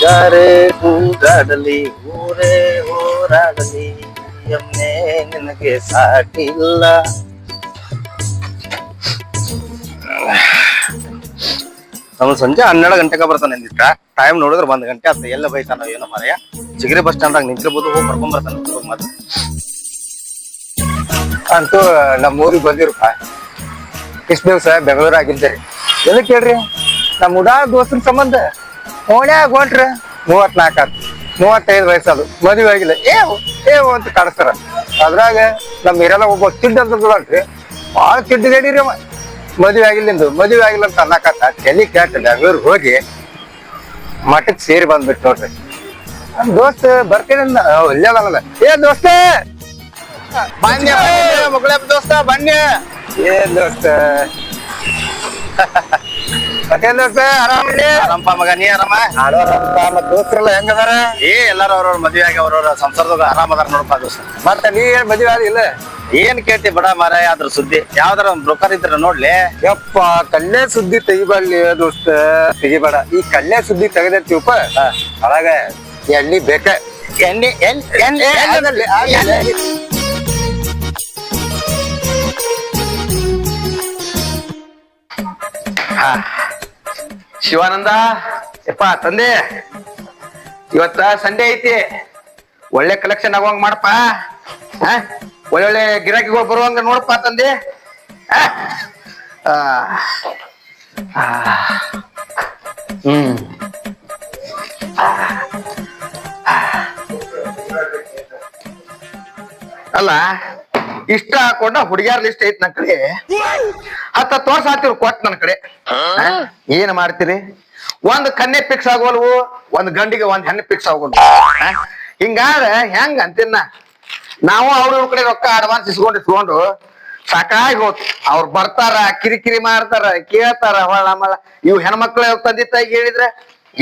ಯಾರೇ ಕೂಗಾಡಲಿ ಊರೇ ಹೋರಾಡಲಿ ಎಮ್ಮೆ ನಿನಗೆ ಸಾಟಿಲ್ಲ. ನಮ್ಮ ಸಂಜೆ 12 ಗಂಟೆಗೆ ಬರ್ತಾನೆ ನಿಂತ ಟೈಮ್ ನೋಡಿದ್ರೆ 1 ಗಂಟೆ ಆತ. ಎಲ್ಲ ಬೈತಾನ ಏನೋ ಮಾರಾಯ. ಚಿಗರಿ ಬಸ್ ಸ್ಟ್ಯಾಂಡ್ ನಿಂತಿರ್ಬೋದು, ಹೋಗಿ ಕರ್ಕೊಂಡ್ ಬರ್ತಾನೆ ಮತ್ತೆ. ಅಂತೂ ನಮ್ಮ ಊರಿಗೆ ಬಂದಿರಪ್ಪ. ಇಷ್ಟ ದಿವ್ಸ ಬೆಂಗಳೂರು ಆಗಿದ್ದೀರಿ. ಎದಕ್ಕೆ ಹೇಳ್ರಿ, ನಮ್ಮ ಉಡಾ ದೋಸ್ತರ ಸಂಬಂಧ ಓಣ್ಯಾಗ ಹೊಂಟ್ರಿ 34 ಆತು, 35 ವಯಸ್ಸದು, ಮದುವೆ ಆಗಿಲ್ಲ. ಏವು ಅಂತ ಕಾಣಿಸ್ತಾರ. ಅದ್ರಾಗ ನಮ್ಮ ಹಿರೆಲ್ಲ ಒಬ್ಬ ಚಿಡ್ಡ ಅಂತ ನೋಡ್ರಿ, ಭಾಳ ಚಿಡ್ಡ ಗಡಿರಿ ಅವ. ಮದುವೆ ಆಗಿಲ್ಲಿಂದು ಮದುವೆ ಆಗಿಲ್ಲ ಅಂತ ಅನ್ನಕತ್ತ ತಲೆ ಕೆಟ್ಟ ಬೆಂಗಳೂರಿಗೆ ಹೋಗಿ ಮಠಕ್ಕೆ ಸೇರಿ ಬಂದ್ಬಿಟ್ಟು ನೋಡ್ರಿ. ನಮ್ಮ ದೋಸ್ತ ಬರ್ತೀನಿ ಒಳ್ಳೆದಲ್ಲ. ದೋಸ್ತ ಬನ್ನಿ ಮಗಳ ದೋಸ್ತ ಬನ್ನಿ. ಏನ್ ದೋಸ್ತ ಮತ್ತೇನ್ ದೋಸ್ತ ಆರಾಮಲ್ಲಿ? ಆರಾಮಪ್ಪ ಮಗ, ನೀ ಆರಾಮ? ಮತ್ ದೋಸ್ತರೆಲ್ಲ ಹೆಂಗದಾರ? ಎಲ್ಲಾರು ಅವ್ರವ್ರ ಮದ್ವೆ ಆಗಿ ಅವ್ರವ್ರ ಸಂಸಾರದಾಗ ಆರಾಮ ಅದಾರ ನೋಡಪ್ಪ ದೋಸ್ತ. ಮತ್ತ ನೀ ಏನ್ ಮದ್ವೆ ಆಗಿಲ್ಲ? ಏನ್ ಕೇಳ್ತಿ ಬಡ ಮಾರಾಯ ಅದ್ರ ಸುದ್ದಿ. ಯಾವ್ದಾರ ಬ್ರೋಕರ್ ಇದ್ರ ನೋಡ್ಲಿ. ಯಪ್ಪ ಕಲ್ಲೆ ಸುದ್ದಿ ತೆಗಿಬಾರ್ಲಿ ದೋಸ್ತ, ತೆಗಿಬೇಡ. ಈ ಕಲ್ಲೆ ಸುದ್ದಿ ತೆಗೆದಿರ್ತೀವಪ್ಪ ಒಳಗ ಎಣ್ಣಿ ಬೇಕ. ಎಣ್ಣೆ ಶಿವಾನಂದ ಯಪ್ಪ ತಂದೆ, ಇವತ್ತ ಸಂಡೇ ಐತಿ, ಒಳ್ಳೆ ಕಲೆಕ್ಷನ್ ಆಗುವಂಗ ಮಾಡಪ್ಪ. ಒಳ್ಳೊಳ್ಳೆ ಗಿರಾಕಿಗಳು ಬರುವಂಗ ನೋಡಪ್ಪ ತಂದೆ. ಅಲ್ಲ ಇಷ್ಟ ಹಾಕೊಂಡ ಹುಡುಗಿಯಾರ ಲಿಸ್ಟ್ ಐತ್ ನನ್ ಕಡೆ. 10 ವರ್ಷ ಆತಿವ್ರು ಕೊಟ್ ನನ್ ಕಡೆ. ಏನ್ ಮಾಡ್ತೀರಿ, ಒಂದ್ ಕನ್ನೆ ಫಿಕ್ಸ್ ಆಗೋಲ್ವು, ಒಂದ್ ಗಂಡಿಗೆ ಒಂದ್ ಹೆಣ್ಣು ಫಿಕ್ಸ್ ಆಗೋಲ್ವು. ಹಿಂಗಾದ್ರೆ ಹೆಂಗ ಅಂತೀನ, ನಾವು ಅವ್ರ ಕಡೆ ರೊಕ್ಕ ಅಡ್ವಾನ್ಸ್ ಇಸ್ಕೊಂಡು ಸಾಕಾಗಿ ಹೋತ್. ಅವ್ರು ಬರ್ತಾರ, ಕಿರಿಕಿರಿ ಮಾಡ್ತಾರ, ಕೇಳ್ತಾರ, ಹೊಳ ಮಳ. ಇವ್ ಹೆಣ್ಮಕ್ಳು ತಂದೆ ತಾಯಿ ಹೇಳಿದ್ರೆ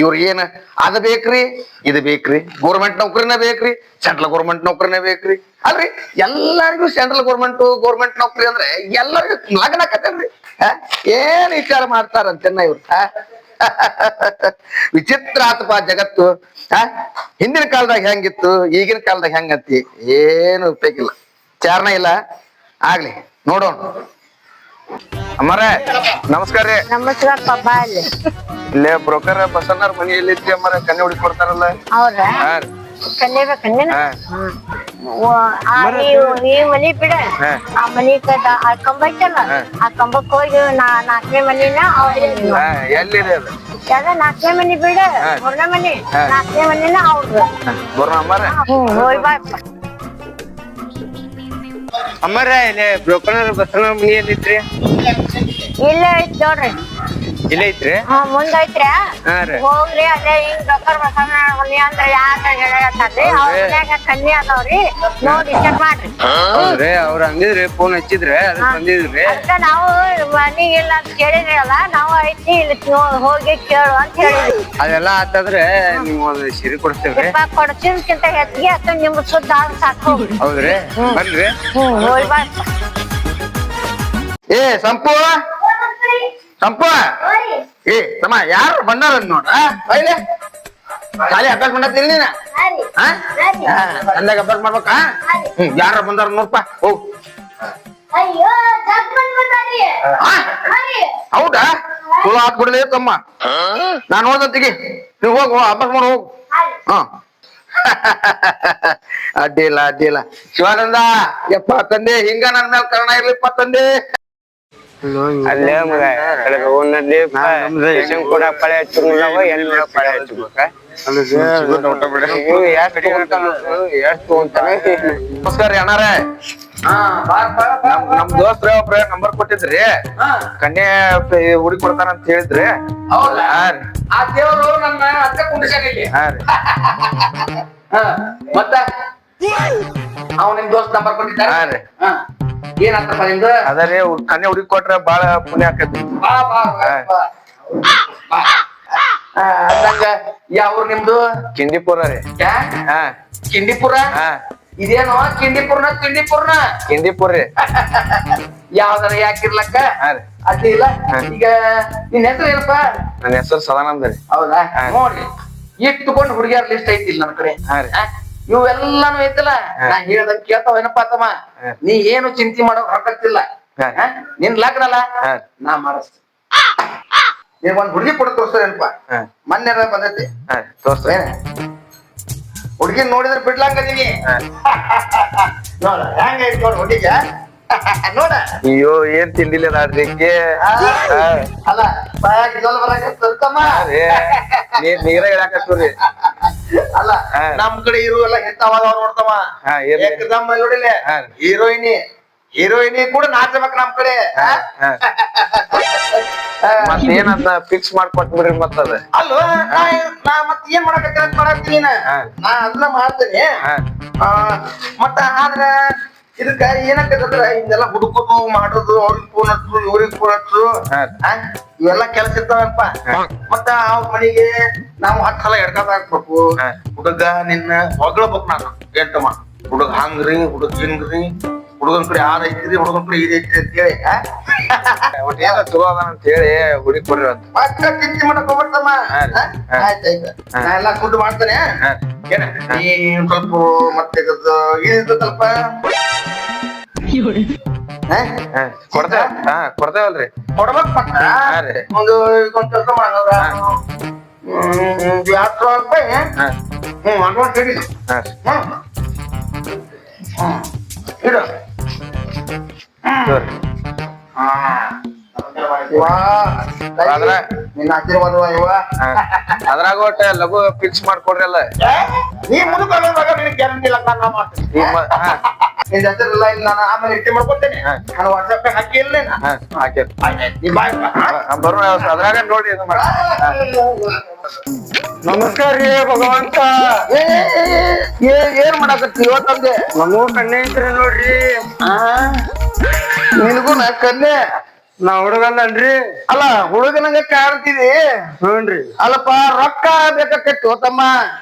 ಇವ್ರ ಏನ್ ಅದ್ ಬೇಕ್ರಿ ಇದು ಬೇಕ್ರಿ, ಗೌರ್ಮೆಂಟ್ ನೌಕರಿನ ಬೇಕ್ರಿ, ಸೆಂಟ್ರಲ್ ಗೌರ್ಮೆಂಟ್ ನೌಕರಿನ ಬೇಕ್ರಿ. ಅಲ್ರಿ ಎಲ್ಲರಿಗೂ ಸೆಂಟ್ರಲ್ ಗೌರ್ಮೆಂಟ್ ನೌಕರಿ ಅಂದ್ರೆ ಎಲ್ಲರಿಗೂ ಲಗ್ನ ಕತ್ತೇನ್ರಿ. ಏನ್ ವಿಚಾರ ಮಾಡ್ತಾರಂತೆನ್ನ ಇವ್ರು. ವಿಚಿತ್ರ ಆತಪ್ಪ ಜಗತ್ತು. ಹಿಂದಿನ ಕಾಲದಾಗ ಹೆಂಗಿತ್ತು, ಈಗಿನ ಕಾಲದಾಗ ಹೆಂಗಂತಿ ಏನು ಉಪಯೋಗಿಲ್ಲ, ಚಾರಣ ಇಲ್ಲ. ಆಗ್ಲಿ ನೋಡೋಣ. ಅಮ್ಮರೇ ನಮಸ್ಕಾರ ರೀ. ನಮಸ್ಕಾರ ಪಾಪ. ಅಲ್ಲಿ ಇಲ್ಲೇ ಬ್ರೋಕರ್ ಬಸಣ್ಣವ್ರ ಮನೆಯಲ್ಲಿ ಇದ್ರಿ ಅಮ್ಮರ, ಕನ್ನೆ ಹುಡುಕಿ ಕೊಡ್ತಾರಲ್ಲ. ಹೌದಾ? ಕನ್ನೆ ಬೇಕಂದೇನ? ಈ ಮನಿ ಬಿಡ, ಆ ಮನಿ ಆ ಕಂಬ ಐತಲ್ಲ, ಆ ಕಂಬಕ್ ಹೋಗಿ 4ನೇ ಮನಿನ ಎಲ್ಲಿದೆ ಅದು? ಯಾವ್ದ 4ನೇ ಮನಿ ಬಿಡ, 3ನೇ ಮನಿ, 4ನೇ ಮನಿನ ಅವ್ರು. ಬರೋಣ ಅಮ್ಮರ. ಹೋಯ್ ಬಾಯಪ್ಪ. ಅಮ್ಮರ ಇಲ್ಲಿ ಬ್ರೋಕರ್ ಬಸಣ್ಣ ಮನಿ ಎಲ್ಲಿದ್ರಿ? ಇಲ್ಲೇ ಐತ್ ನೋಡ್ರಿ. ಇಲ್ಲೇ ಐತ್ರಿ? ಮುಂದ ಐತ್ರಿ. ಹೋಗ್ರಿ, ಅಲ್ಲೇ ಹಿಂಗ್ ಡಾಕ್ಟರ್ ಬಸಣ್ಣ ಮನಿ ಅಂದ್ರ ಯಾರ ಹೇಳತ್ತಾರ್ರಿ. ಅವ್ರ ಮನ್ಯಾಗ ಕನ್ನಿ ಅದಾವ್ರಿ, ನೋಡಿ ಚೆಕ್ ಮಾಡ್ರಿ. ಹೌದ್ರಿ, ಅವ್ರ ಅಂದಿದ್ರಿ, ಫೋನ್ ಹಚ್ಚಿದ್ರೆ ಅದಕ್ಕೆ ಬಂದಿದ್ರಿ. ಅದಕ್ಕ ನಾವು ಮನಿಗಿಲ್ಲ ಅಂತ ಕೇಳಿದ್ರಿ ಅಲ್ಲ, ನಾವು ಐತಿ ಇಲ್ಲಿ ಹೋಗಿ ಕೇಳು ಅಂತ ಹೇಳಿದ್ವಿ. ಅದೆಲ್ಲ ಆತಾದ್ರೆ ನೀವು ಒಂದು ಸಿರಿ ಕೊಡ್ತೇವ್ರಿ. ಕೊಡ್ಸಿದ್ಕಿಂತ ಹೆಚ್ಚಿಗೆ ಅಕ್ಕ ನಿಮ್ ಸುದ್ದ ಆದ್ರೆ ಸಾಕು. ಹೌದ್ರಿ, ಬನ್ರಿ. ಹೋಯ್ ಬಾಯ್. ಏ ಸಂಪು ಏ ತಮ್ಮ ಯಾರು ಬಂದಾರ ನೋಡ. ಬೈಲೆ ಖಾಲಿ ಅಭ್ಯಾಸ ಮಾಡತ್ತೀನಿ ನೀನ. ಅಂದಾಗ ಅಭ್ಯಾಸ ಮಾಡ್ಬೇಕಾ? ಯಾರ ಬಂದಾರ ನೋಡ್ಪ. ಹೋಗ್. ಹೌದಾ? ಚಲೋ ಹಾಕ್ ಬಿಡಲೇ ತಮ್ಮ, ನಾನ್ ನೋಡ್ದಂತಿಗೆ ನೀವು ಹೋಗು, ಅಭ್ಯಾಸ ಮಾಡಿ ಹೋಗು. ಅಡ್ಡಿಲ್ಲ. ಶಿವಾನಂದ ಯಪ್ಪ ತಂದೆ, ಹಿಂಗ ನನ್ ಮೇಲೆ ಕರ್ಣ ಇರ್ಲಿಪ್ಪ ತಂದೆ. ಅಲ್ಲೇ ಮಗ ಓನಲ್ಲಿ ಕೂಡ ಪಳೆ ಹಚ್ಚಿರ್ತಾವ, ಎಲ್ಲಿ ಪಳೆ ಹಚ್ಬೇಕ? ನಮಸ್ಕಾರ ರೀ ಅಣ್ಣಾರ. ನಮ್ ದೋಸ್ತ್ರ ಒಬ್ರ ನಂಬರ್ ಕೊಟ್ಟಿದ್ರಿ, ಕನ್ಯಾ ಹುಡುಗಿ ಕೊಡ್ತಾರ ಅಂತ ಹೇಳಿದ್ರಿ. ಆ ದೇವ್ರು ನನ್ನ ಅತ್ತೆ ಕುಂಡಿಸ್ಯಾನ ಇಲ್ಲಿ. ಮತ್ತ ಅವ್ ನಿಮ್ ದೋಸ್ತ್ ನಂಬರ್ ಕೊಟ್ಟಿದ್ದಾರೆ. ಏನಂತಪ್ಪ ನಿಮ್ದು? ಅದರೇ ಕನ್ಯಾ ಹುಡುಗಿ ಕೊಟ್ರ ಬಾಳ ಪುಣ್ಯ ಆಕತಿ. ಅಂದಂಗ ಯಾವ್ರು ನಿಮ್ದು? ಕಿಂಡಿಪುರ ರೀ. ಕಿಂಡಿಪುರ? ಇದೇನೋ ಕಿಂಡಿಪುರ್ನ ಕಿಂಡಿಪುರ ರೀ. ಯಾವ್ದಾರ ಯಾಕಿರ್ಲಕ್ಕ ಅಡ್ಡಿ ಇಲ್ಲ. ಈಗ ನಿನ್ ಹೆಸರು ಏನಪ್ಪಾ? ನನ್ನ ಹೆಸರು ಸದಾನಂದ ರೀ. ಹೌದಾ? ನೋಡ್ರಿ ಇಟ್ಟುಕೊಂಡು ಹುಡುಗಿಯರ್ ಲಿಸ್ಟ್ ಐತಿಲ್ಲ ನನ್ನ ಕಡೆ ಹಾ ರೀ. ಇವೆಲ್ಲಾನು ಐತಲ್ಲ ನಾ ಹೇಳ್ದಂಗ್ ಕೇಳ್ತಾವ ಏನಪ್ಪಾ ತಮ್ಮ ನೀ ಏನು ಚಿಂತೆ ಮಾಡೋ ರೊಕ್ಕತ್ತಿಲ್ಲ ನಿನ್ ಲಗ್ನ ಅಲ್ಲ ನಾ ಮಾಡಿಸ್ತೀನಿ ನೀವ್ ಒಂದ್ ಹುಡುಗಿ ಕೊಡ ತೋರ್ಸೇನಪ್ಪ ಮೊನ್ನೆ ಬಂದೈತಿ ತೋರ್ಸ್ರಿ. ಹುಡುಗಿ ನೋಡಿದ್ರೆ ಬಿಡ್ಲಂಗದೀನಿ ನೋಡ ಹೆಂಗೈತಿ ನೋಡ್ ಹುಡುಗಿಗೆ ನೋಡ ಅಯ್ಯೋ ಏನ್ ತಿಂಡಿಲ್ಲ ನಾಡ್ರಿಕ್ಕೆ ಅಲ್ಲ ಬಾಯಾಗಿ ಜೋಲ್ ಬರಾಕತ್ತಮ್ಮ ನೀರ ಹೇಳಾಕತ್ತೀರಿ. ಅಲ್ಲ ನಮ್ ಕಡೆ ಇರುವೆಲ್ಲ ಹೆತ್ತವಾಗ ನೋಡ್ತವ ಏಕದಮ್ಮ ನೋಡಿಲ್ಲ ಹೀರೋಯಿನಿ ಕೂಡ ನಾಚಬೇಕು ನಮ್ ಕಡೆ ಮತ್ತೇನಂತ ಫಿಕ್ಸ್ ಮಾಡ್ಕೊಟ್ಬಿಡ್ರಿ ಮತ್ತದ ಅಲ್ವ ನಾ ಮತ್ ಏನ್ ಮಾಡಕತ್ತೀನಿ ನಾ ಅದನ್ನ ಮಾಡ್ತೇನೆ ಮತ್ತ ಆದ್ರ ಇದಕ್ಕ ಏನಕ್ಕಂದ್ರ ಹಿಂಗೆಲ್ಲ ಹುಡುಕೋದು ಮಾಡೋದು ಅವ್ರಿಗೆ ಫೋನ್ ಹಚ್ಚು ಇವ್ರಿಗೆ ಫೋನ್ ಹಚ್ಚು ಇವೆಲ್ಲ ಕೆಲಸ ಇರ್ತಾವಪ್ಪ ಮತ್ತ ಅವ್ರ ಮನೆಗೆ ನಾವು 10 ಸಲ ಎಡ್ಕಾದ ಹಾಕ್ಬೇಕು ಹುಡುಗ ನಿನ್ನ ಹೊಗಳಬೇಕು ನಾನು ಎಂಟಮ್ಮ ಹುಡುಗ ಹಂಗ್ರಿ ಹುಡುಗ ಹಿಂಗ್ರಿ ಹುಡುಗನ್ ಕಡೆ ಆದ ಐತ್ರಿ ಹುಡುಗನ್ ಕಡೆ ಇದೈತ್ರಿ ಅಂತ ಹೇಳಿ ಏನೋ ಚಲೋ ಅದ ಅಂತ ಹೇಳಿ ಹುಡುಗಿ ಕೊಡ್ರಿ ಅಂತ ಪಕ್ಕ ಚಿಂತೆ ಮಾಡಕ್ ಹೋಗ್ಬಿಡ್ತಮ್ಮ ಆಯ್ತಾಯ್ತು ನಾ ಎಲ್ಲಾ ಫುಡ್ ಮಾಡ್ತೇನೆ ಏನ ನೀ ಸ್ವಲ್ಪ ಮತ್ತೆ ಇದು ಸ್ವಲ್ಪ ಕೊಡ್ತೇವಲ್ರಿ ಕೊಡ್ಬೇಕು ಪಕ್ಕ ಒಂದು ಕೆಲಸ ಮಾಡೋದ 2,000 ರೂಪಾಯಿ ಅಡ್ವಾನ್ಸ್ ಹಿಡಿದು ಇಡು ನಿನ್ನ ಆಶೀರ್ವಾದ ಇವ ಅದ್ರಾಗ ಒಟ್ಟ ಲಘು ಫಿಕ್ಸ್ ಮಾಡ್ಕೊಡ್ರಿ ಅಲ್ಲ ನೀ ಮುಂದಕ್ಕೆ ನಿನಗೆ ಗ್ಯಾರಂಟಿ ಇಲ್ಲ ನಾ ಮಾಡ್ತೀನಿ ನಿನ್ ಹೆಸರಿಲ್ಲ ಇಲ್ಲ ನಾನು ಆಮೇಲೆ ಇಟ್ಟಿ ಮಾಡ್ಕೊಡ್ತೇನೆ ನಾನು ವಾಟ್ಸಪ್ ಹಾಕಿ ಇಲ್ಲ ನೀ ಬಾಯ್ ಬರೋ ಅದ್ರಾಗ ನೋಡಿ ಇದು ಮಾಡಿ ನಮಸ್ಕಾರ ರೀ ಭಗವಂತ ಏನ್ ಮಾಡಕತ್ತಿ ಇವತ್ತಂದೆ ನಮಗೂ ಕಣ್ಣೆ ಐತ್ರಿ ನೋಡ್ರಿ ನಿನಗೂ ನಾ ಕನ್ನೆ ನಾ ಹುಡುಗಲ್ಲನ್ರಿ ಅಲ್ಲ ಹುಡುಗನಂಗ ಕಾಣ್ತಿದಿ ಹ್ಞೂನ್ರಿ ಅಲ್ಲಪ್ಪ ರೊಕ್ಕ ಬೇಕಾಕತ್ತಿ ತಮ್ಮ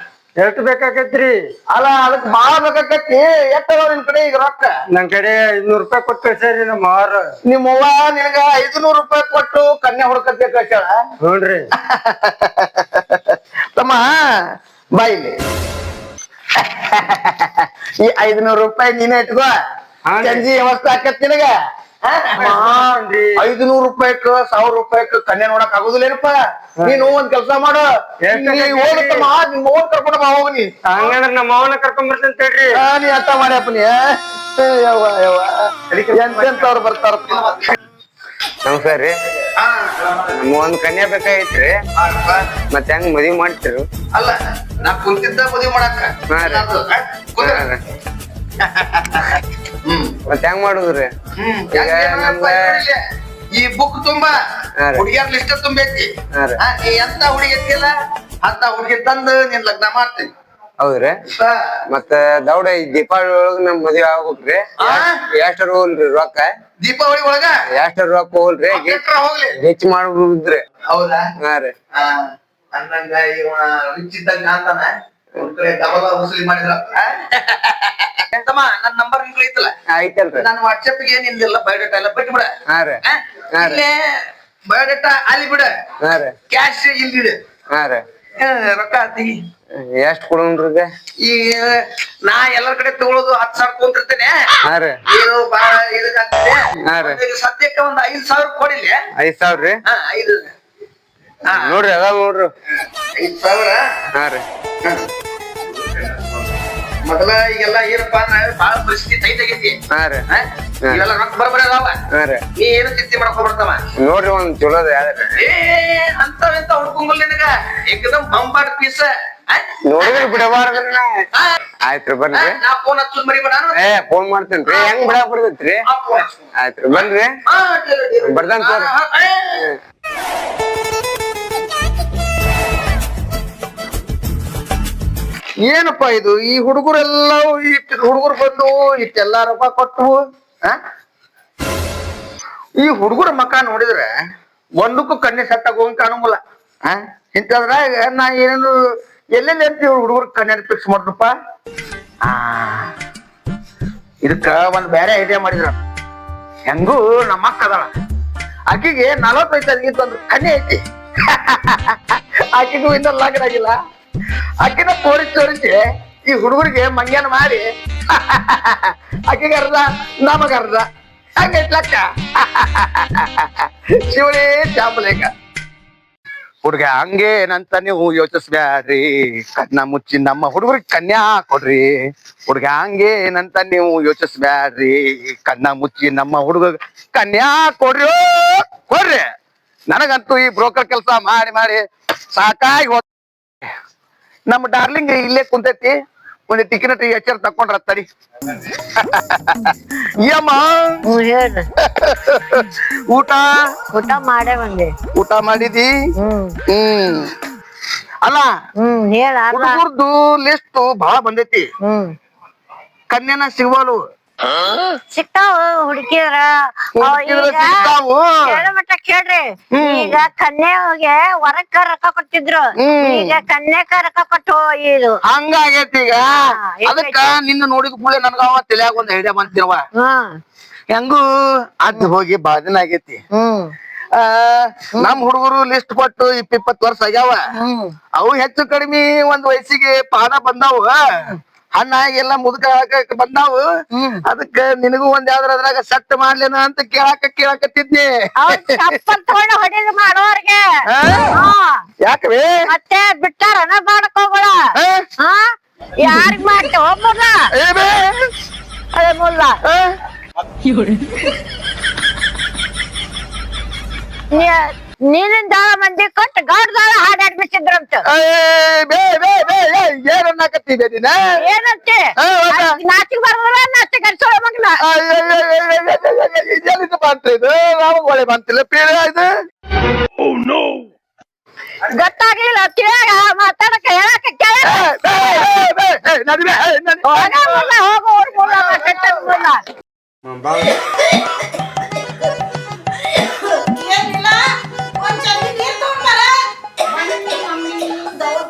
ಎಷ್ಟು ಬೇಕಾಕೈತ್ರಿ ಅಲ್ಲ ಅದಕ್ ಬಾಳ ಬೇಕಾಕತ್ತಿ ಎಷ್ಟವ ನಿನ್ ಕಡೆ ಈಗ ರೊಕ್ಕ ನನ್ ಕಡೆ 500 ರೂಪಾಯಿ ಕೊಟ್ಟು ಕಳ್ಸ್ಯಾರಿ ನಮ್ಮ ಅವ್ರ ನಿಮ್ಮವ್ವ ನಿನಗ 500 ರೂಪಾಯಿ ಕೊಟ್ಟು ಕನ್ಯಾ ಹುಡುಕತ್ತೆ ಕಳ್ಸ್ಯಾಳ ಹ್ಞೂನ್ರಿ ತಮ್ಮ ಬಾಯಿಲಿ ಈ 500 ರೂಪಾಯಿ ನೀನೇ ಇಟ್ಕೋ ಚಂಜಿ ವ್ಯವಸ್ಥೆ ಆಕತ್ ನಿನಗ 500 ರೂಪಾಯಿಕ್ 1000 ರೂಪಾಯಿಕ್ ಕನ್ಯಾ ನೋಡಕ್ ಆಗುದಿಲ್ಲೇನಪ್ಪ ನೀನು ಒಂದ್ ಕೆಲ್ಸ ಮಾಡು ಓದತ್ತಮ್ಮ ನಿಮ್ ಮೌನ್ ಕರ್ಕೊಂಡ ಬಾ ಹೋಗ್ನಿ ಹಂಗಂದ್ರ ನಮ್ಮ ಅವನ ಕರ್ಕೊಂಡ್ ಬರ್ತಂತ ಹೇಳ್ರಿ ನೀ ಅರ್ಥ ಮಾಡ್ಯಪ್ಪ ನೀ ಎಂತೆಂತವ್ರು ಬರ್ತಾರ ನಮಸ್ಕಾರ ರೀ ಒಂದ್ ಕನ್ಯಾ ಬೇಕಾಗಿತ್ರಿ ಮತ್ ಹೆಂಗ್ ಮದ್ವಿ ಮಾಡ್ತಿರು ಅಲ್ಲ ನಾ ಕುಂತಿದ್ದ ಮದುವೆ ಮಾಡಾಕ ಮತ್ ಹೆಂಗ್ ಮಾಡುದ್ರಿ ಈ ಬುಕ್ ತುಂಬಾ ಹುಡುಗಿಯರ್ ಲಿಸ್ಟ್ ತುಂಬೈತಿ ನೀ ಎಂತ ಹುಡುಗಿ ಎತ್ತಿಲ್ಲ ಅಂತ ಹುಡುಗಿ ತಂದು ನಿನ್ ಲಗ್ನ ಮಾಡ್ತೀನಿ ಹೌದ್ರಿ ಮತ್ತ ದೌಡ ಈ ದೀಪಾವಳಿ ಒಳಗ ನಮ್ ಮದ್ವಿ ಆಗ್ಬೇಕ್ರಿ ಎಷ್ಟರ ಹೋಗ್ಲ್ರಿ ರೊಕ್ಕ ದೀಪಾವಳಿ ಒಳಗ ಎಷ್ಟರ ರೊಕ್ಕ ಹೋಗ್ಲ್ರಿ ಹೋಗ್ಲಿ ಹೆಚ್ಚು ಮಾಡ್ಬಿಡ್ರಿ ಹೌದಾ ಹಾ ರೀ ಅಂದಂಗ ಇವ ರಿಚ್ ಇದ್ದಂಗ ಅಂತಾನ ಒಂದ್ ಕಡೆ ಡಬಲ್ ವಸೂಲಿ ಮಾಡಿದ್ರ ಎಂತಮ್ಮ ನನ್ ನಂಬರ್ ನಿನ್ ಕಡೆ ಐತಲ್ಲ ಐತಲ್ರಿ ನನ್ನ ವಾಟ್ಸಪ್ ಗೆ ನಿಂದೆಲ್ಲ ಬಯೋಡೇಟಾ ಎಲ್ಲ ಬಿಟ್ಟು ಬಿಡ ಹಾ ರೀ ಇಲ್ಲೇ ಬಯೋಡೇಟಾ ಅಲ್ಲಿ ಬಿಡ ಹಾ ರೀ ಕ್ಯಾಶ್ ಇಲ್ಲಿ ಇಡು ಹಾ ರೀ ರೊಕ್ಕ ತೆಗಿ ಎಷ್ಟ್ ಕೊಡೋಣ್ರಿ ಈ ನಾ ಎಲ್ಲರ ಕಡೆ ತಗೊಳ್ಳೋದು 10,000 ಕೊಂತಿರ್ತೇನೆ ಹಾ ರೀ ನೀನು ಬಾಳ ಇದಕ್ಕಾಗ್ತದೆ ಹಾ ರೀ ಸದ್ಯಕ್ಕೆ ಒಂದ್ 5,000 ಕೊಡಿಲ್ಲ 5,000 ರೀ 5 ನೋಡ್ರಿ ಅದಾವ ನೋಡ್ರಿ 5,000 ಹಾ ರೀ ಮೊದಲ ಈಗೆಲ್ಲ ಏನಪ್ಪಾ ಅಂದ್ರೆ ಬಾಳ ಪರಿಸ್ಥಿತಿ ಟೈಟ್ ಆಗೈತಿ ಹಾ ರೀ ಇವೆಲ್ಲ ರೊಕ್ಕ ಬರಬರ ಅದಾವ ಹಾ ರೀ ನೀ ಏನು ಚಿಂತೆ ಮಾಡ್ಕೊಬರ್ತಾವ ನೋಡ್ರಿ ಒಂದ್ ಚಲೋದ ಯಾವ್ದ್ರಿ ಅಂತವೆಂತ ಹುಡ್ಕೊಂಗಲ್ ನಿನಗ ಏಕದಮ್ ಬಂಬಾಡ್ ಪೀಸ್ ನೋಡಿದ್ರಿ ಬಿಡಬಾರ್ದ್ರಿ ಆಯ್ತ್ರಿ ಬನ್ರಿ ನಾ ಫೋನ್ ಹಚ್ಚೋದ್ ಮರಿಬೇಡ ಫೋನ್ ಮಾಡ್ತೇನ್ರಿ ಹೆಂಗ್ ಬಿಡಾಕ್ ಬಿಡ್ತೈತ್ರಿ ಆಯ್ತ್ರಿ ಬನ್ರಿ ಬರ್ತಾನ ತೋರಿ ಏನಪ್ಪಾ ಇದು ಈ ಹುಡುಗರೆಲ್ಲ ಹುಡುಗರು ಬಂದು ಇಷ್ಟೆಲ್ಲ ರೊಕ್ಕ ಕೊಟ್ಟು ಈ ಹುಡುಗರ ಮಕ್ಕ ನೋಡಿದ್ರೆ ಒಂದಕ್ಕೂ ಕಣ್ಣಿ ಸೆಟ್ ಆಗೋಂಗ್ ಕಾಣಂಗಿಲ್ಲ ಇಂತದ್ರಾಗ ನಾ ಏನೇನು ಎಲ್ಲೆಲ್ಲಿ ಅಂತ ಹುಡುಗರು ಕನ್ಯಾ ಫಿಕ್ಸ್ ಮಾಡ್ರಪ್ಪ ಇದಕ್ಕ ಒಂದ್ ಬೇರೆ ಐಡಿಯಾ ಮಾಡಿದ್ರ ಹೆಂಗೂ ನಮ್ಮ ಅಕ್ಕ ಅದಾಳ ಆಕಿಗೆ 45 ಒಂದು ಕನ್ಯೆ ಐತಿ ಆಕಿಗೂ ಇನ್ನ ಲಗ್ನ ಆಗಿಲ್ಲ ಆಕಿನ ತೋರಿಸಿ ಈ ಹುಡುಗರಿಗೆ ಮಂಗ್ಯಾನ ಮಾಡಿ ಆಕಿಗೆ ಅರ್ಧ ನಮಗ ಅರ್ಧ ಹಂಗೈತ್ ಲೆಕ್ಕ. ಶಿವನೇ ಚಾಂಬಲೇಕ. ಹುಡುಗ ಹಂಗೇನಂತ ನೀವು ಯೋಚಿಸ್ಬ್ಯಾಡ್ರಿ, ಕಣ್ಣ ಮುಚ್ಚಿ ನಮ್ಮ ಹುಡುಗರಿಗೆ ಕನ್ಯಾ ಕೊಡ್ರಿ. ಹುಡುಗ ಹಂಗೇನಂತ ನೀವು ಯೋಚಿಸ್ಬ್ಯಾಡ್ರಿ, ಕಣ್ಣ ಮುಚ್ಚಿ ನಮ್ಮ ಹುಡುಗ ಕನ್ಯಾ ಕೊಡ್ರಿ. ನನಗಂತೂ ಈ ಬ್ರೋಕರ್ ಕೆಲಸ ಮಾಡಿ ಮಾಡಿ ಸಾಕಾಗಿ ಹೋದ. ನಮ್ಮ ಡಾರ್ಲಿಂಗ್ ಇಲ್ಲೇ ಕುಂತೈತಿ, ಒಂದು ಟಿಕೆಟ್ ಎಚ್ಚರ ತಕೊಂಡ್ರ ತಡಿ. ಯಮ್ಮ ಹೇಳ್ರಿ. ಊಟ ಊಟ ಮಾಡೇ ಬಂದೆ. ಊಟ ಮಾಡಿದಿ? ಅಲ್ಲ ಹೇಳ. ಹುಡುಗರ್ದು ಲಿಸ್ಟ್ ಬಹಳ ಬಂದೈತಿ, ಕನ್ಯಾನ ಸಿಗ್ವಾಲು. ಸಿಕ್ತಾವ ಹುಡುಕಿದ್ರ ಮಟ್ಟ ಕೇಳ್ರಿ. ಈಗ ಕನ್ಯಾಗೆ ಹೊರಕ್ಕ ರೊಕ್ಕ ಕೊಟ್ಟಿದ್ರು, ಈಗ ಕನ್ಯಾಕ ರೊಕ್ಕ ಕೊಟ್ಟು ಇದು ಹಂಗಾಗೈತಿ. ಈಗ ಅದಕ್ಕ ನಿನ್ನ ನೋಡಿದ ಕೂಡಲೇ ನನ್ಗ ಅವ ತಲ್ಯಾಗ ಒಂದ್ ಐಡಿಯಾ ಬಂತಿರುವ. ಹೆಂಗು ಅದ್ ಹೋಗಿ ಬಾಳ ದಿನ ಆಗೈತಿ. ನಮ್ ಹುಡುಗರು ಲಿಸ್ಟ್ ಕೊಟ್ಟು 20 ವರ್ಷ ಆಗ್ಯಾವ. ಅವು ಹೆಚ್ಚು ಕಡಿಮೆ ಒಂದ್ ವಯಸ್ಸಿಗೆ ಪಾದ ಬಂದಾವ, ಹಣ್ಣ ಎಲ್ಲ ಮುದುಕ ಬಂದಾವು. ಅದಕ್ಕ ನಿನಗೂ ಒಂದ್ ಯಾವ್ದ್ರ ಅದ್ರಾಗ ಸೆಟ್ ಮಾಡ್ಲೇನ ಅಂತ ಕೇಳಾಕತ್ತಿದ್ನಿ. ಹೊಡಿದು ಮಾಡೋರ್ಗೆ ಯಾಕವೇ ಮತ್ತೆ ಬಿಟ್ಟಾರನ ಮಾಡಕ್ ಹೋಗೋಣ. ಯಾರಿಗ್ ಮಾಡ್ತೇವ ಮುಲ್ಲ? ಅದೇ ಮುಲ್ಲ ನೀನಿಂದ ಮಂದಿ ಕೊಟ್ಟು ಗೌಡ್ದಾಳ ಹಾಡಾಡ್ಬಿಟ್ಟಿದ್ರಂತ. ಏನನ್ನಾಕತ್ತಿದ್ದೆ ನೀನ? ಏನಂತೆ ನಾಚಿಗೆ ಬರಲ್ಲ, ನಾಚಿಗೆ ಅನ್ಸೋಳ ಮಗ್ಲ. ಎಲ್ಲಿಂದ ಬಂತಿದ್ದು? ನಮಗ್ ಒಳ್ಳೆ ಬಂತಿಲ್ಲ ಪೀಳೆ ಇದು. ಗೊತ್ತಾಗ್ಲಿಲ್ಲ ತಿಳಾಗ ಮಾತಾಡಕ ಹೇಳಕ ಹೋಗೋ ಊರ್ ಮುಲ್ಲ ಮುಲ್ಲ.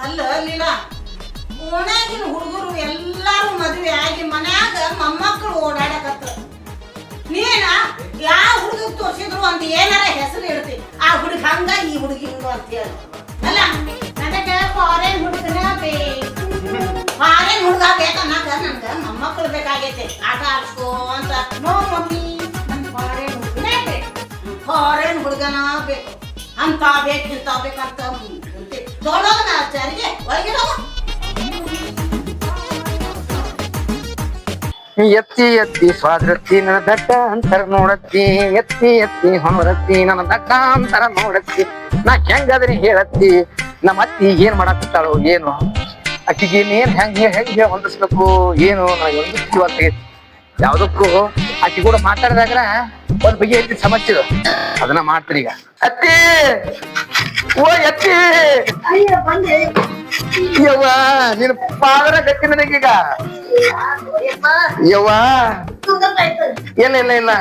ಅಲ್ಲ ಲೀಲಾ, ಓಣ್ಯಾಗಿನ ಹುಡುಗರು ಎಲ್ಲಾರು ಮದ್ವೆ ಆಗಿ ಮನ್ಯಾಗ ಮೊಮ್ಮಕ್ಕಳು ಓಡಾಡಕತ್ತ. ನೀನ ಯಾವ ಹುಡುಗ ತೋರ್ಸಿದ್ರು ಒಂದ್ ಏನಾರ ಹೆಸರು ಇಡ್ತಿ, ಆ ಹುಡುಗ ಹಂಗ ಈ ಹುಡುಗಿ ಹಿಂಗ ಅಂತ ಹೇಳಿ. ಅಲ್ಲ ನನಗ ಫಾರಿನ್ ಹುಡುಗನ ಬೇಕು, ಫಾರಿನ್ ಹುಡುಗ ಬೇಕನ್ನಾಗ ನನ್ಗ ಮೊಮ್ಮಕ್ಕಳು ಬೇಕಾಗೈತೆ ಆಟ ಆಡ್ಸ್ಕೋ ಅಂತ. ನೋ ಮಮ್ಮಿ, ನನ್ ಫಾರಿನ್ ಹುಡುಗನೇ ಬೇಕು, ಫಾರಿನ್ ಹುಡುಗನ ಬೇಕು ಅಂತ ಬೇಕು ಇಂತ ಬೇಕಂತ ದೊಡ್ಡೋದನ ಚರಿಗೆ ಒಳಗಿರೋ. ಎತ್ತಿ ಎತ್ತಿ ಸ್ವಾದ್ರತ್ತಿ ನನ್ನ ದಡ್ಡ ಅಂತರ ನೋಡತ್ತಿ, ಎತ್ತಿ ಎತ್ತಿ ಹೊರತ್ತಿ ನನ್ನ ದಡ್ಡ ಅಂತರ ನೋಡತ್ತಿ. ನಾ ಹೆಂಗಾದ್ರಿ ಹೇಳತ್ತಿ, ನಮ್ಮ ಅತ್ತಿ ಏನ್ ಮಾಡಾಕತ್ತಾಳು ಏನು, ಆಕಿಗೆ ಏನ್ ಹೆಂಗೆ ಹೊಂದಿಸ್ಬೇಕು ಏನು ನನಗೆ ಒಂದು ಯಾವ್ದಕ್ಕೂ ಆಕಿ ಕೂಡ ಮಾತಾಡಿದಾಗ ಒಂದ್ ಬಗ್ಗೆ ಐತಿ ಸಮಸ್ಯೆ, ಅದನ್ನ ಮಾಡ್ತೀರಿ. ಈಗ ಅತ್ತಿ ಓ ಎತ್ತಿ ಯವ್ವ ನೀನ್ ಪಾದರ ಗಟ್ಟಿ ನನಗೀಗ. ಯವ್ವ ಇಲ್ಲ ಇಲ್ಲ ಇಲ್ಲ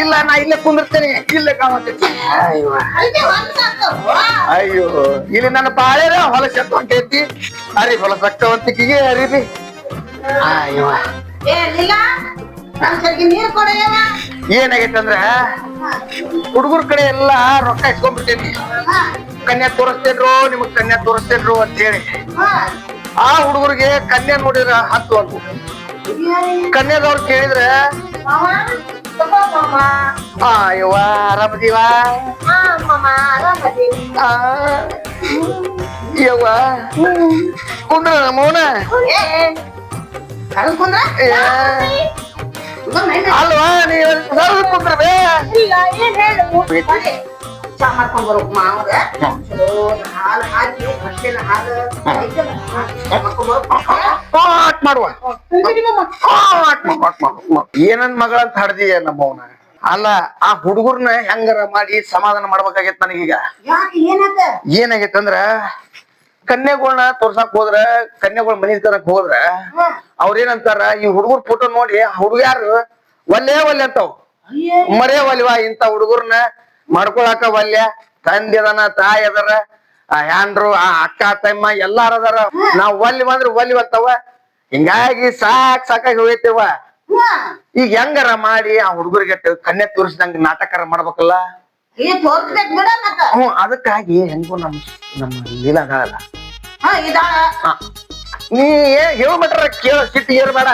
ಇಲ್ಲ, ನಾ ಇಲ್ಲೇ ಕುಂದಿರ್ತೇನೆ, ಇಲ್ಲೇ ಕಾಮತ್ತೈತಿ. ಅಯ್ಯೋ ಇಲ್ಲಿ ನನ್ನ ಬಾಳೆರ ಹೊಲಸ ಹೊಂಟೈತಿ, ಅರಿ ಹೊಲಸಕ್ಕವಂತಿಕೆಗೆ ಅರಿರಿ. ಅಯ್ಯವ್ವ ಏನಾಗೈತೆ ಅಂದ್ರ ಹುಡುಗರ ಕಡೆ ಎಲ್ಲಾ ರೊಕ್ಕ ಇಸ್ಕೊಂಡ್ಬಿಟ್ಟೇನಿ. ಕನ್ಯಾ ತೋರಿಸ್ತೇನ್ರು, ನಿಮಗ್ ಕನ್ಯಾ ತೋರಿಸ್ತೇನ್ರು ಅಂತ ಹೇಳಿ ಆ ಹುಡುಗರಿಗೆ ಕನ್ಯಾ ನೋಡಿದ್ರ ಹತ್ತು ಅಂತ. ಕನ್ಯಾದವ್ರು ಕೇಳಿದ್ರೆ ಅಯ್ಯವ್ವ ಆರಾಮದೀವ ಯವ್ವ ಕುಂದ್ರ ಮೌನ ಅಲ್ವಾ ನೀವು ಕುಂದ್ರಬೇ ಚಾ ಮಾಡ್ಕೊಂಡ್ ಬರೋ ಮಾವ ಹಾಲು ಹಾಕಿ ಹೊಟ್ಟೆನ ಹಾಲು ಮಾಡುವ ಏನಂದ್ ಮಗಳ ಅಂತ ಹಡ್ದೀಯ ನಮ್ಮವನ. ಅಲ್ಲ ಆ ಹುಡುಗರ್ನ ಹೆಂಗಾರ ಮಾಡಿ ಸಮಾಧಾನ ಮಾಡ್ಬೇಕಾಗೈತ್ ನನಗೀಗ. ಏನಾಗೈತೆ ಅಂದ್ರ ಕನ್ಯೆಗಳನ್ನ ತೋರ್ಸಾಕ್ ಹೋದ್ರ, ಕನ್ಯೆಗಳ ಮನಿ ತರಕ್ ಹೋದ್ರ ಅವ್ರೇನಂತಾರ, ಈ ಹುಡುಗರ್ ಫೋಟೋ ನೋಡಿ ಹುಡುಗ್ಯಾರು ಒಲ್ಲೆ ಅಂತಾವ್. ಮರೇ ಒಲ್ವಾ ಇಂತ ಹುಡುಗರ್ನ ಮಾಡ್ಕೊಳಕ ಒಲ್ಯ, ತಂದೆ ಅದಾನ ತಾಯಿ ಅದಾರ, ಆ ಹ್ಯಾಂಡ್ರು ಆ ಅಕ್ಕ ತಮ್ಮ ಎಲ್ಲಾರ ಅದಾರ ನಾವ್ ಒಲ್ಲಿ ಬಂದ್ರ ಒಲ್ಲಿ ಅಂತವ ಹಿಂಗಾಗಿ ಸಾಕಾಗಿ ಹೋಯ್ತೇವ ಈಗ ಹೆಂಗಾರ ಮಾಡಿ ಆ ಹುಡುಗರಿಗೆ ಕನ್ಯಾ ತೋರಿಸಿದಂಗ ನಾಟಕಾರ ಮಾಡ್ಬೇಕಲ್ಲ ಈ ತೋರ್ಸ್ಬೇಕ್ ಬಿಡ ಮತ್ತ ಅದಕ್ಕಾಗಿ ಹೆಂಗು ನಮ್ಮ ಲೀಲಾಗಲ್ಲ ಇದಾಳ ನೀ ಹೇಳ್ಬಿಟ್ರ ಕೇಳ ಸಿಟ್ಟು ಏರ್ಬೇಡ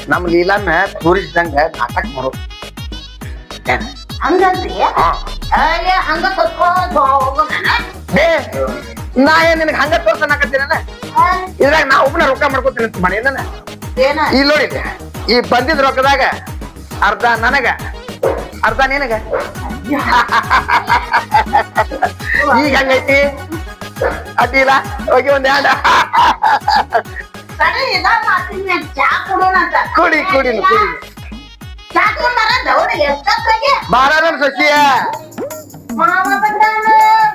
ನಮ್ ಲೀಲಾನ ತೋರಿಸಿದಂಗ ನಾಟಕ ಮಾಡೋದು ಹಂಗಂದ್ರಿ ಹಂಗ ಬೇ ನಾ ಏನ್ ನಿನಗ್ ಹಂಗ ತೋರ್ಸನಾಕತ್ತೀನಿ ಇದ್ರಾಗ ನಾ ಒಬ್ಬನ ರೊಕ್ಕ ಮಾಡ್ಕೊತೀನಿ ಅಂತ ಮಾಡಿ ನನ್ನ ಇಲ್ಲಿ ನೋಡಿ ಈ ಬಂದಿದ್ ರೊಕ್ಕದಾಗ ಅರ್ಧ ನನಗ ಅರ್ಧ ನಿನಗ ಈಗ ಹಂಗೈತಿ ಅಡ್ಡಿಲ್ಲ ಹೋಗಿ ಒಂದ್ ಎರಡು ಚಾ ಕುಡೋಣ ಅಂತ ಕುಡಿ ಕುಡಿ ಕುಡಿ ಚಾ ಕುಡ್ದಾರ ದೌಡ ಎಷ್ಟೊತ್ತಿಗೆ ಬಾರ ಸಸಿಯ ಮಾವ ಬಂದಾನ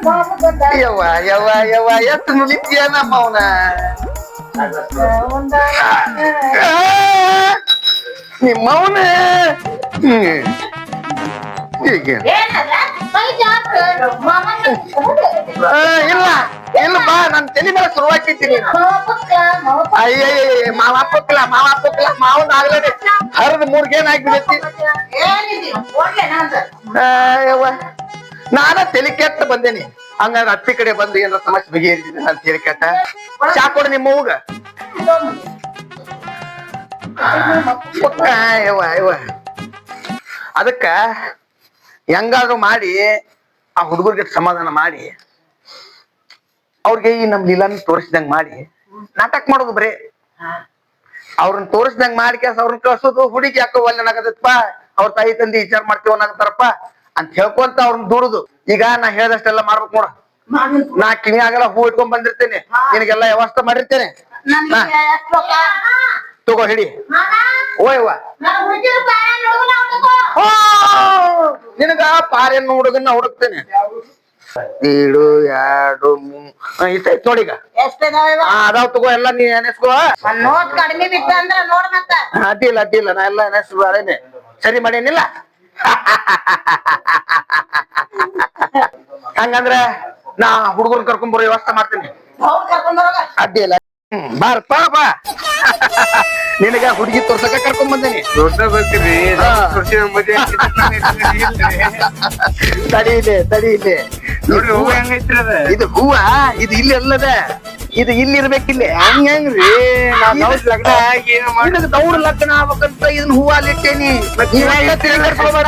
ಬಾಬು ಬಂದಾನ ಯವ್ವ ಯವ್ವ ಯವ್ವ ಎಷ್ಟು ನುಲಿತೀಯ ನಮ್ಮ ಅವನ ನಿಮ್ಮವನ ಹೀಗೆ ಏನಲ್ಲ ಕೈ ಜಾಸ್ತಿ ಮಾಮನ ಇಲ್ಲ ಇಲ್ಲ ಬಾ ನನ್ ತಲೆ ಮೇಲೆ ಶುರುವಾಕಿದ್ದೀನಿ ಅಯ್ಯಯ್ಯ ಮಾವ ಪಕ್ಕಲ ಮಾವನ್ ಆಗ್ಲೇ ಹರಿದ 3 ಗೇನ್ ಆಗ್ಬಿಡೈತಿ ಯವ್ವ ನಾನ ತಲೆ ಕೆಟ್ಟ ಬಂದೇನಿ ಹಂಗಾದ್ರೆ ಅತ್ತಿ ಕಡೆ ಬಂದು ಏನಾರ ಸಮಸ್ಯೆ ಬಗೆಹರಿಸಿದ್ರೆ ನಾನು ತಲೆ ಕೆಟ್ಟ ಚಾ ಕೊಡು ನಿಮ್ಮ ಅವ್ಗ ಯವ್ವ ಅದಕ್ಕ ಹೆಂಗಾದ್ರು ಮಾಡಿ ಆ ಹುಡುಗರಿಗೆ ಸಮಾಧಾನ ಮಾಡಿ ಅವ್ರಿಗೆ ಈ ನಮ್ ಲೀಲಾನ ತೋರಿಸಿದಂಗ ಮಾಡಿ ನಾಟಕ ಮಾಡೋದು ಬರೀ ಅವ್ರನ್ನ ತೋರಿಸಿದಂಗ ಮಾಡಿ ಕೆಲಸ ಅವ್ರನ್ನ ಕಳ್ಸೋದು ಹುಡುಗಿ ಯಾಕೋ ಒಲ್ಲೆನಾಗತ್ತಪ್ಪ ಅವ್ರ ತಾಯಿ ತಂದೆ ವಿಚಾರ ಮಾಡ್ತೀವಿ ಅನ್ನಕತ್ತಾರಪ್ಪ ಅಂತ ಹೇಳ್ಕೊಂತ ಅವ್ರನ್ನ ದುಡುದು ಈಗ ನಾ ಹೇಳ್ದಷ್ಟೆಲ್ಲ ಮಾಡ್ಬೇಕು ನೋಡ ನಾ ಕಿವಿ ಆಗಲ್ಲ ಹೂ ಇಟ್ಕೊಂಡ್ ಬಂದಿರ್ತೇನೆ ನಿನಗೆಲ್ಲ ವ್ಯವಸ್ಥೆ ಮಾಡಿರ್ತೇನೆ ತಗೋ ಹಿಡಿ ಓಯವ್ವ ನಿನಗ ಪಾರೇನ್ ಹುಡುಗನ್ನ ಹುಡುಕ್ತೇನೆ 7 2 3 ಇಷ್ಟ ನೋಡಿಗ ಅದಾವ್ ತಗೋ ಎಲ್ಲ ನೀ ಎನೆಸ್ಕೋ ನೋಟ್ ಕಡಿಮೆ ಬಿತ್ತ ಅಂದ್ರ ನೋಡ್ ಮತ್ತ ಅಡ್ಡಿಲ್ಲ ನಾ ಎಲ್ಲ ಎನೆಸ್ಕೊ ಅದೇನೆ ಸರಿ ಮಾಡೇನಿಲ್ಲ ಹಂಗಂದ್ರ ನಾ ಹುಡುಗನ್ ಕರ್ಕೊಂಡ್ ಬರೋ ವ್ಯವಸ್ಥೆ ಮಾಡ್ತೀನಿ ಕರ್ಕೊಂಡ್ ಬರೋಗ ಅಡ್ಡಿಲ್ಲ ಬಾರಪ್ಪ ಬಾ ನಿನಗ ಹುಡುಗಿ ತೋರ್ಸಕ ಕರ್ಕೊಂಡ್ ಬಂದೇನಿ ತಡೀಲಿ ಇದು ಹೂವ ಇದು ಇಲ್ಲಿ ಅಲ್ಲದ ಇದು ಇಲ್ಲಿ ಇರ್ಬೇಕಿಲ್ಲ ಹಂಗ್ರಿ ಲಗ್ನ ಆಗಿ ದೌಡ್ ಲಗ್ನ ಆಗ್ಬೇಕಂತ ಇದನ್ನ ಹೂವ ಅಲ್ಲಿಟ್ಟೇನಿ ತಿಳ್ಕೊಬೇಡ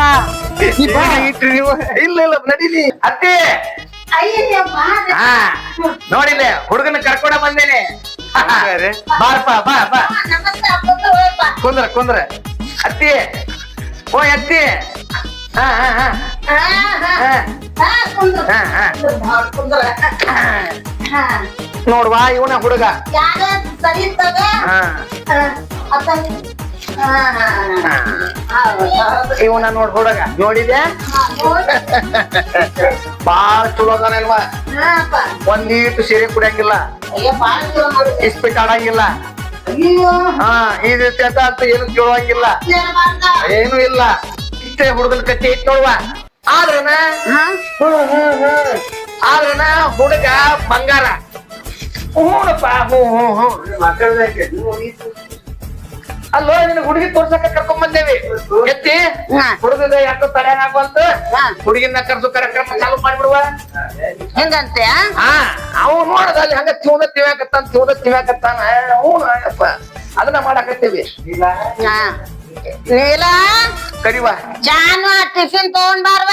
ಇಟ್ರಿ ನೀವು ಇಲ್ಲ ನಡೀಲಿ ಅತ್ತೆ ಹಾ ನೋಡಿಲ್ಲ ಹುಡುಗನ ಕರ್ಕೊಂಡ ಬಂದೇನೆ ಬಾರಪ್ಪ ಬಾ ಕುಂದ್ರ ಅತ್ತಿ ಓ ಅತ್ತಿ ನೋಡ್ವಾ ಇವನ ಹುಡುಗ ಇವನ ನೋಡ್ ಹುಡುಗ ನೋಡಿದೆ ಬಾಳ ಚಲೋ ಅದಾನೇನ್ವಾ ಒಂದೀಟು ಸೀರೆ ಕುಡಿಯಂಗಿಲ್ಲ ಇಸ್ಪಿಟ್ ಆಡಂಗಿಲ್ಲ ಹಾ ಈ ರೀತಿ ಅಂತ ಏನು ಕೇಳುವಂಗಿಲ್ಲ ಏನು ಇಲ್ಲ ಇಷ್ಟೇ ಹುಡುಗನ ಕಟ್ಟಿ ಐತ್ ನೋಡ್ವಾ ಆದ್ರನ ಹುಡುಗ ಬಂಗಾರ ಹೂನಪ್ಪ ಹ್ಞೂ ಅಲ್ಲೋ ನಿನ್ ಹುಡುಗಿ ತೋರ್ಸಕ ಕರ್ಕೊಂಡ್ ಬಂದೇವಿ ಎತ್ತಿ ಹುಡುಗ ಯಾಕೋ ತಡ್ಯಾನಾಗುವಂತ ಹುಡುಗಿನ ಕರ್ಸು ಕಾರ್ಯಕ್ರಮ ಚಾಲು ಮಾಡ್ಬಿಡುವ ಹೆಂಗಂತೆ ಹಾ ಅವ್ ನೋಡದ ಅಲ್ಲಿ ಹಂಗ ತಿವ್ಯಾಕತ್ತಾನ ಅವನಪ್ಪ ಅದನ್ನ ಮಾಡಾಕತ್ತೀವಿ ನೀಲಾ ಕರಿವಾ ಜಾನು ಟಿಫಿನ್ ತಗೊಂಡ್ ಬಾರ್ವ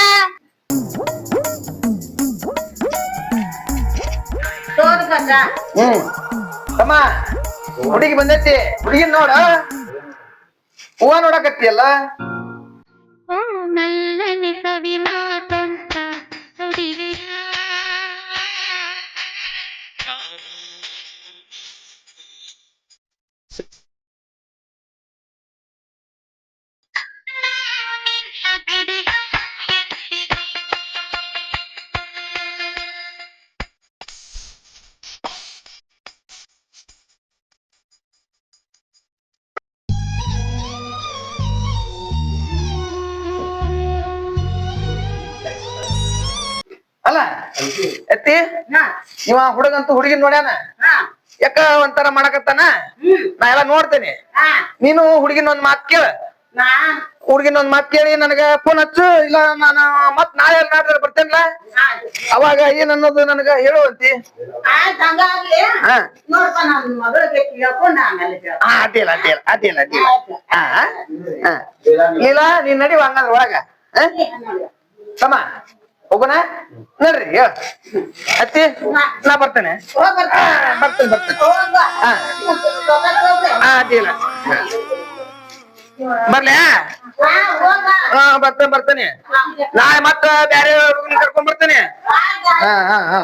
ತಮ್ಮ ಹುಡುಗಿ ಬಂದೈತಿ ಹುಡುಗಿನ ನೋಡ ಹೂವ ನೋಡಕತ್ತಿಯಲ್ಲ ಅಲ್ಲ ಎತ್ತಿ ಹಾ ಇವ ಹುಡುಗಂತೂ ಹುಡುಗಿನ ನೋಡ್ಯಾನ ಹಾ ಯಾಕ ಒಂಥರ ಮಾಡಕತ್ತಾನ ನಾ ಎಲ್ಲ ನೋಡ್ತೇನೆ ಹಾ ನೀನು ಹುಡುಗಿನ ಒಂದ್ ಮಾತ್ ಕೇಳ ನಾ ಹುಡುಗಿನ ಒಂದ್ ಮಾತ್ ಕೇಳಿ ನನಗ ಫೋನ್ ಹಚ್ಚು ಇಲ್ಲ ನಾನು ಮತ್ ನಾಳೆ ನಾಡ್ರೆ ಬರ್ತೇನಲ್ಲ ಅವಾಗ ಏನ್ ಅನ್ನೋದು ನನಗ ಹೇಳುವಂತಿ ಆಯ್ತು ಹಂಗಾಗ್ಲಿ ಹಾ ನೋಡ್ಪ ನನ್ ಮಗಳಿಗೆ ಕೇಳ್ಕೊಂಡು ಆಮೇಲೆ ಕೇಳ್ತೀನಿ. ಅಡ್ಡಿಲ್ಲ ಇಲ್ಲ ನೀನ್ ನಡಿ ಹಂಗಂದ್ರ ಒಳಗ ಸಮ ಹೋಗೋಣ ನಡ್ರಿ ಹೇಳ ಅತ್ತಿ ನಾ ಬರ್ತೇನೆ ಹೋಗ್ ಬರ್ತೀನಿ. ಬರ್ತೇನೆ ಹೋಗ್ ಬಾ. ಹಾ ಹೋಗ್ ಬಾ. ಅಡ್ಡಿಲ್ಲ ಬರ್ಲ್ಯಾ ಹಾ, ಹೋಗ್ ಬಾ. ಬರ್ತೇನೆ ನಾಳೆ ಮತ್ತ ಬ್ಯಾರೆ ಹುಡುಗನ ಕರ್ಕೊಂಡ್ ಬರ್ತೇನೆ ಆಯ್ತು, ಆಯ್ತು. ಹಾ